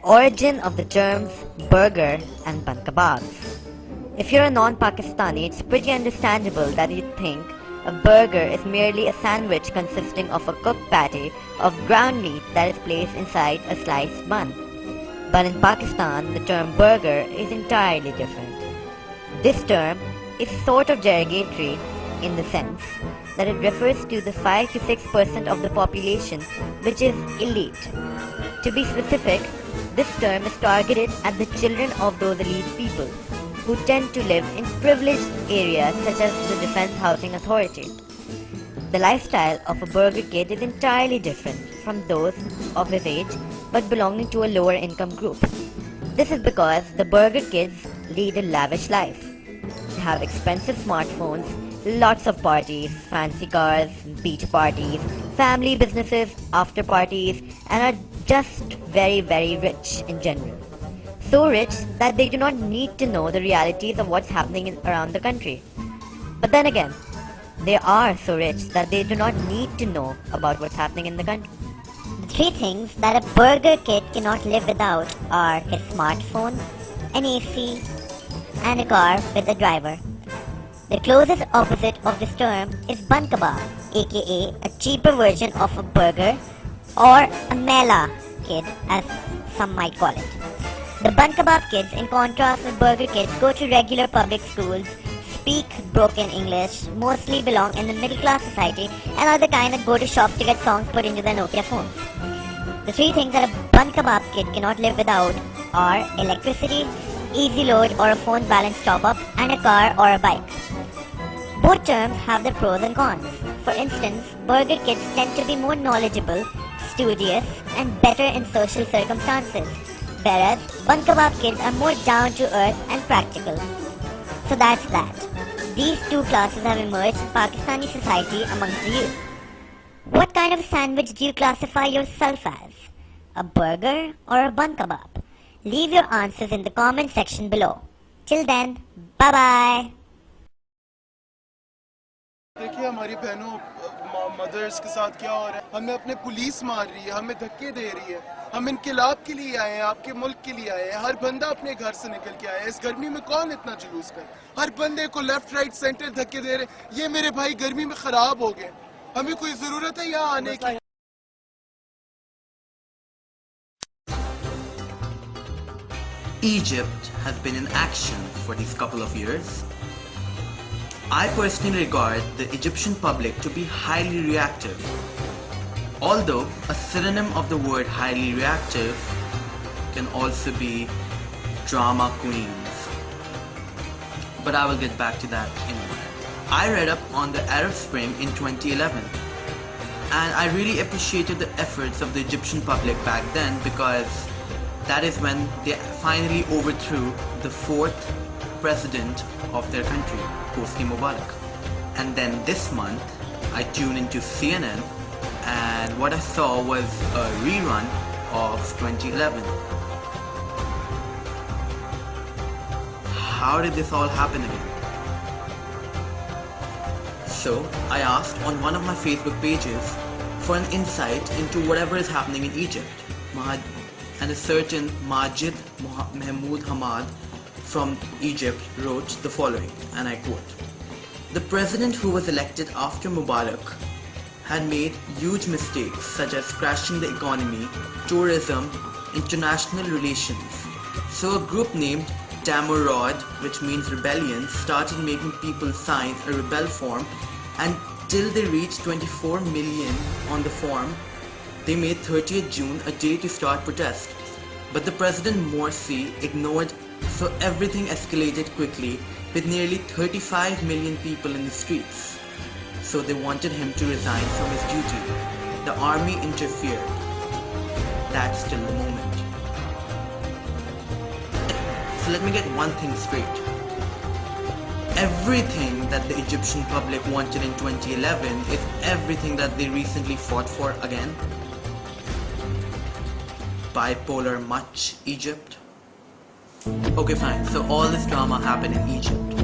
origin of the terms burger and BunKababs. If you're a non-Pakistani, it's pretty understandable that you'd think a burger is merely a sandwich consisting of a cooked patty of ground meat that is placed inside a sliced bun. But in Pakistan, the term burger is entirely different. This term is sort of derogatory in the sense that it refers to the 5 to 6% of the population which is elite. To be specific, this term is targeted at the children of those elite people who tend to live in privileged areas such as the Defense Housing Authority. The lifestyle of a burger kid is entirely different from those of his age but belonging to a lower income group. This is because the burger kids lead a lavish life. They have expensive smartphones, lots of parties, fancy cars, beach parties, family businesses, after parties, and are just very rich in general. So rich that they do not need to know the realities of what's happening around the country. But then again, they are so rich that they do not need to know about what's happening in the country. The three things that a burger kid cannot live without are his smartphone, an AC, and a car with a driver. The closest opposite of this term is BunKabab, aka a cheaper version of a burger, or a Mela kid as some might call it. The BunKabab kids, in contrast with burger kids, go to regular public schools, speak broken English, mostly belong in the middle class society, and are the kind that go to shops to get songs put into their Nokia phones. The three things that a BunKabab kid cannot live without are electricity, easy load or a phone balance top up, and a car or a bike. Both terms have their pros and cons. For instance, burger kids tend to be more knowledgeable, studious, and better in social circumstances, whereas BunKabab kids are more down to earth and practical. So that's that. These two classes have emerged in Pakistani society amongst the youth. What kind of sandwich do you classify yourself as? A burger or a BunKabab? Leave your answers in the comment section below. Till then, bye bye. देखिए हमारी बहनों mother's के साथ क्या हो रहा है, हमें अपने पुलिस मार रही है, हमें धक्के दे रही है। हम इनकलाब के लिए आए हैं, आपके मुल्क के लिए आए हैं। हर बंदा अपने घर से निकल के आया है। इस गर्मी में कौन इतना जुलूस करे? हर बंदे को लेफ्ट राइट सेंटर धक्के दे रहे। ये मेरे भाई गर्मी में खराब हो गए। हमें कोई जरूरत है यहाँ आने की? Egypt has been in action for these couple of years. I personally regard the Egyptian public to be highly reactive. Although a synonym of the word highly reactive can also be drama queens. But I will get back to that in a minute. I read up on the Arab Spring in 2011 and I really appreciated the efforts of the Egyptian public back then because that is when they finally overthrew the fourth president of their country, Hosni Mubarak. And then this month, I tuned into CNN and what I saw was a rerun of 2011. How did this all happen again? So, I asked on one of my Facebook pages for an insight into whatever is happening in Egypt. And a certain Majid Mahmoud Hamad from Egypt wrote the following, and I quote, "The president who was elected after Mubarak had made huge mistakes such as crashing the economy, tourism, international relations. So a group named Tamurad, which means rebellion, started making people sign a rebel form and till they reached 24 million on the form, they made 30th June a day to start protest. But the President Morsi ignored, so everything escalated quickly with nearly 35 million people in the streets. So they wanted him to resign from his duty. The army interfered. That's still the moment." So let me get one thing straight. Everything that the Egyptian public wanted in 2011 is everything that they recently fought for again. Bipolar much, Egypt? Okay, fine. So all this drama happened in Egypt.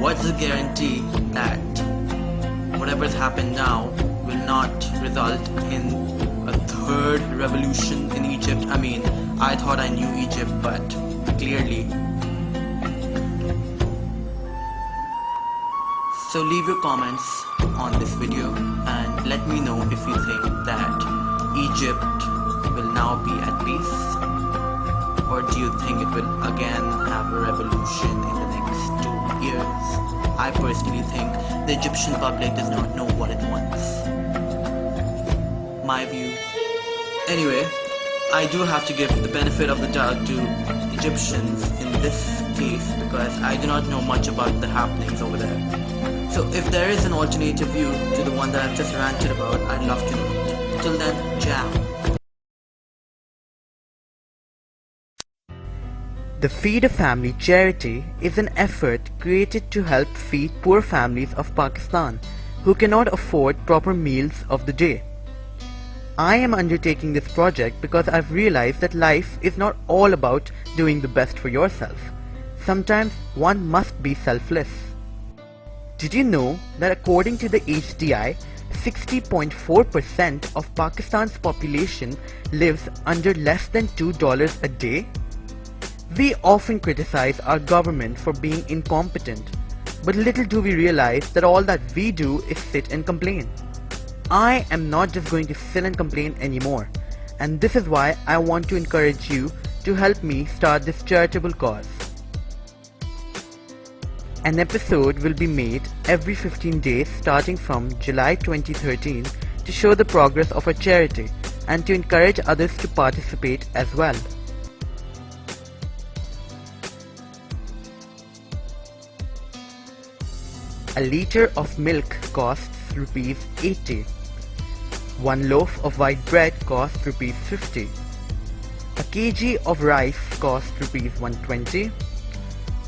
What's the guarantee that whatever's happened now will not result in a third revolution in Egypt. I mean, I thought I knew Egypt, but clearly. So leave your comments on this video and let me know if you think that Egypt will now be at peace, or do you think it will again have a revolution in the next 2 years? I personally think the Egyptian public does not know what it wants. My view. Anyway, I do have to give the benefit of the doubt to Egyptians in this case because I do not know much about the happenings over there. So if there is an alternative view to the one that I've just ranted about, I'd love to know it. Till then, jam. The Feed a Family charity is an effort created to help feed poor families of Pakistan who cannot afford proper meals of the day. I am undertaking this project because I've realized that life is not all about doing the best for yourself. Sometimes one must be selfless. Did you know that according to the HDI, 60.4% of Pakistan's population lives under less than $2 a day? We often criticize our government for being incompetent, but little do we realize that all that we do is sit and complain. I am not just going to sit and complain anymore, and this is why I want to encourage you to help me start this charitable cause. An episode will be made every 15 days starting from July 2013 to show the progress of our charity and to encourage others to participate as well. A litre of milk costs ₹80. 1 loaf of white bread costs ₹50. A kg of rice costs ₹120.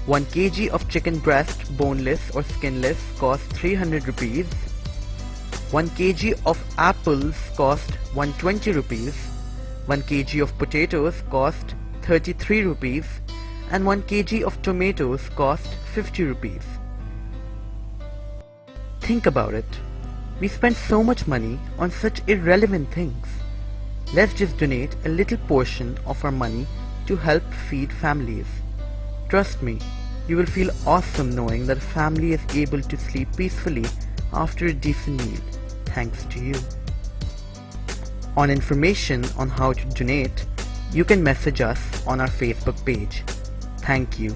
1 kg of chicken breast, boneless or skinless, costs ₹300. 1 kg of apples cost ₹120. 1 kg of potatoes cost ₹33, and 1 kg of tomatoes cost ₹50. Think about it. We spend so much money on such irrelevant things. Let's just donate a little portion of our money to help feed families. Trust me, you will feel awesome knowing that a family is able to sleep peacefully after a decent meal, thanks to you. On information on how to donate, you can message us on our Facebook page. Thank you.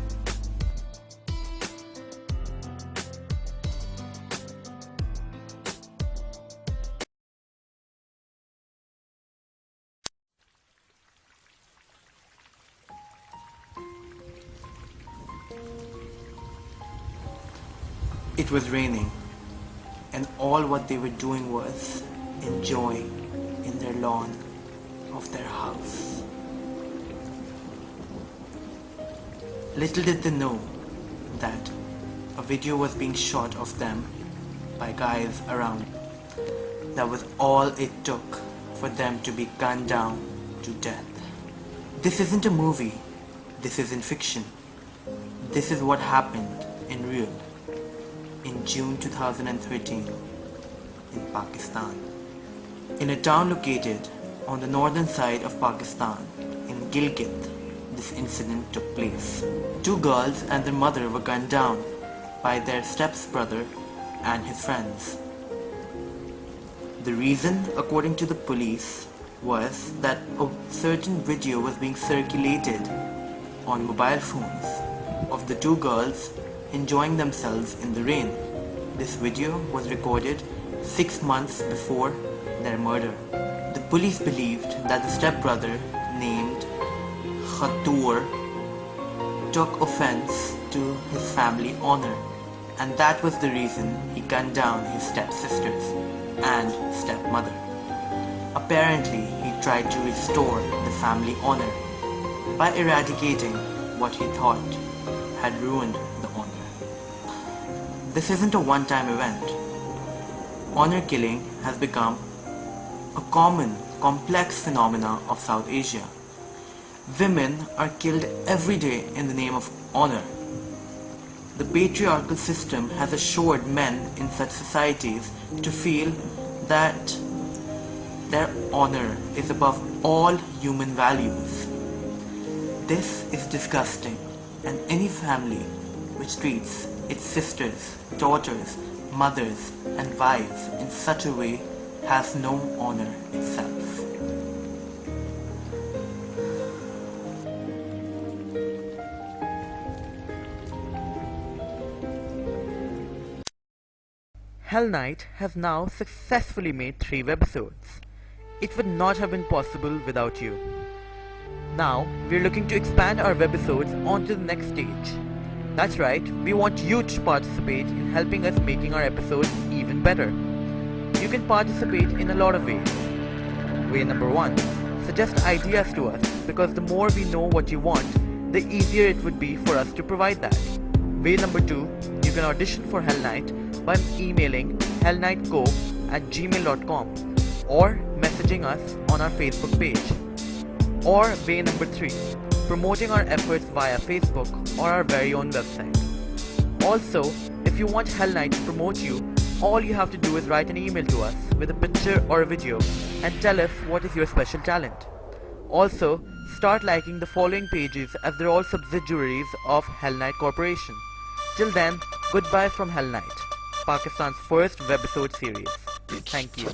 It was raining, and all what they were doing was enjoying in their lawn of their house. Little did they know that a video was being shot of them by guys around. That was all it took for them to be gunned down to death. This isn't a movie, this isn't fiction. This is what happened in real. In June 2013 in Pakistan. In a town located on the northern side of Pakistan, in Gilgit, this incident took place. 2 girls and their mother were gunned down by their stepbrother and his friends. The reason, according to the police, was that a certain video was being circulated on mobile phones of the 2 girls enjoying themselves in the rain. This video was recorded 6 months before their murder. The police believed that the stepbrother, named Khatur, took offense to his family honor, and that was the reason he gunned down his stepsisters and stepmother. Apparently, he tried to restore the family honor by eradicating what he thought had ruined the honor. This isn't a one-time event. Honor killing has become a common, complex phenomena of South Asia. Women are killed every day in the name of honor. The patriarchal system has assured men in such societies to feel that their honor is above all human values. This is disgusting, and any family which treats its sisters, daughters, mothers, and wives in such a way has no honor itself. Helneit has now successfully made 3 webisodes. It would not have been possible without you. Now, we're looking to expand our webisodes onto the next stage. That's right, we want you to participate in helping us making our episodes even better. You can participate in a lot of ways. Way number 1, suggest ideas to us, because the more we know what you want, the easier it would be for us to provide that. Way number 2, you can audition for Helneit by emailing helneitco@gmail.com or messaging us on our Facebook page. Or way number 3, promoting our efforts via Facebook or our very own website. Also, if you want Helneit to promote you, all you have to do is write an email to us with a picture or a video and tell us what is your special talent. Also, start liking the following pages as they're all subsidiaries of Helneit Corporation. Till then, goodbye from Helneit, Pakistan's first webisode series. Thank you.